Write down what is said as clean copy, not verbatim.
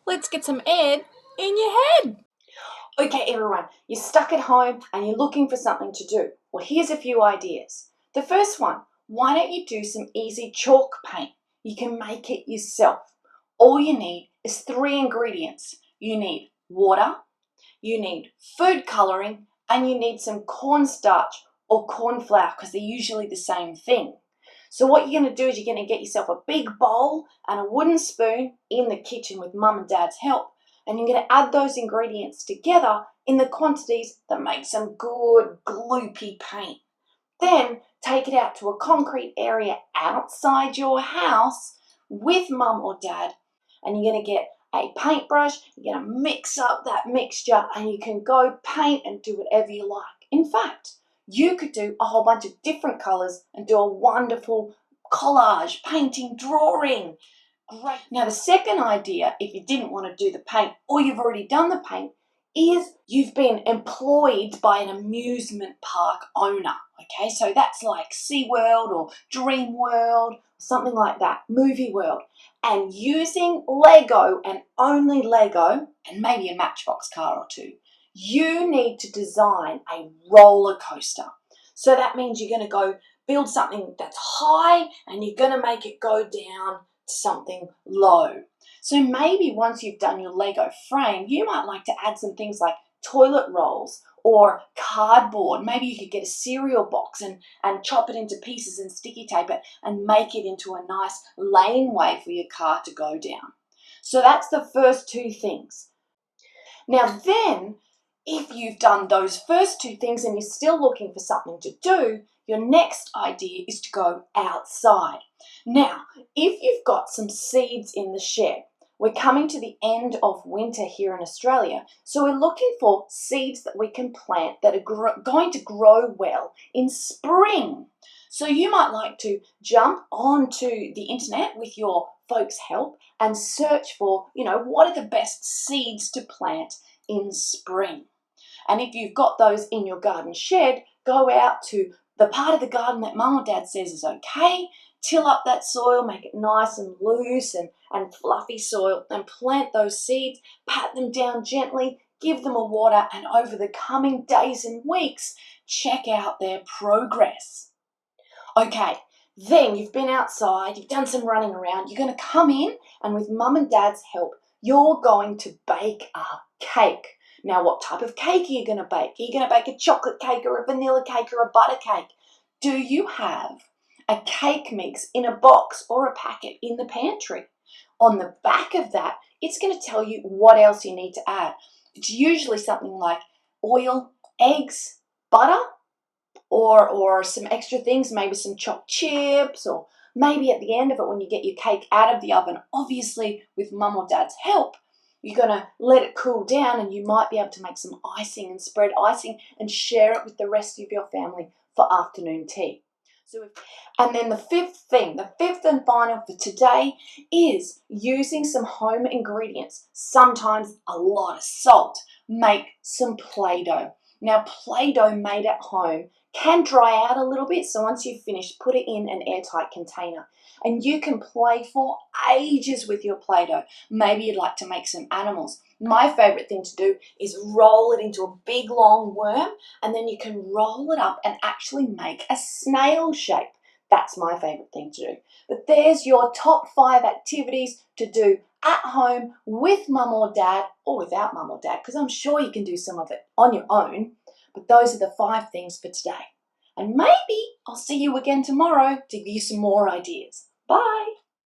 Let's get some air in your head. Okay, everyone, you're stuck at home and you're looking for something to do. Well, here's a few ideas. The first one, why don't you do some easy chalk paint? You can make it yourself. All you need is 3 ingredients. You need water, you need food colouring, and you need some cornstarch or corn flour because they're usually the same thing. So what you're going to do is you're going to get yourself a big bowl and a wooden spoon in the kitchen with mum and dad's help. And you're going to add those ingredients together in the quantities that make some good gloopy paint. Then take it out to a concrete area outside your house with mum or dad, and you're going to get a paintbrush, you're going to mix up that mixture, and you can go paint and do whatever you like. In fact, you could do a whole bunch of different colours and do a wonderful collage, painting, drawing. Great. Now the second idea, if you didn't want to do the paint or you've already done the paint, is you've been employed by an amusement park owner. Okay, so that's like SeaWorld or Dreamworld, something like that, Movie World. And using Lego and only Lego, and maybe a Matchbox car or two, you need to design a roller coaster. So that means you're going to go build something that's high and you're going to make it go down something low. So maybe once you've done your Lego frame, you might like to add some things like toilet rolls or cardboard. Maybe you could get a cereal box and chop it into pieces and sticky tape it and make it into a nice laneway for your car to go down. So that's the first 2 things. Now then, if you've done those first 2 things and you're still looking for something to do, your next idea is to go outside. Now, if you've got some seeds in the shed, we're coming to the end of winter here in Australia, so we're looking for seeds that we can plant that are going to grow well in spring. So you might like to jump onto the internet with your folks' help and search for, what are the best seeds to plant in spring. And if you've got those in your garden shed, go out to the part of the garden that mum or dad says is okay, till up that soil, make it nice and loose and fluffy soil, and plant those seeds, pat them down gently, give them a water, and over the coming days and weeks, check out their progress. Okay, then you've been outside, you've done some running around, you're going to come in, and with mum and dad's help, you're going to bake a cake. Now, what type of cake are you going to bake? Are you going to bake a chocolate cake or a vanilla cake or a butter cake? Do you have a cake mix in a box or a packet in the pantry? On the back of that, it's going to tell you what else you need to add. It's usually something like oil, eggs, butter, or some extra things, maybe some chopped chips, or maybe at the end of it when you get your cake out of the oven, obviously with mum or dad's help, you're going to let it cool down and you might be able to make some icing and spread icing and share it with the rest of your family for afternoon tea. And then the fifth and final for today, is using some home ingredients, sometimes a lot of salt. Make some Play-Doh. Now, Play-Doh made at home can dry out a little bit, so once you've finished, put it in an airtight container. And you can play for ages with your Play-Doh. Maybe you'd like to make some animals. My favourite thing to do is roll it into a big long worm, and then you can roll it up and actually make a snail shape. That's my favourite thing to do. But there's your top 5 activities to do at home with mum or dad, or without mum or dad, because I'm sure you can do some of it on your own. But those are the 5 things for today. And maybe I'll see you again tomorrow to give you some more ideas. Bye.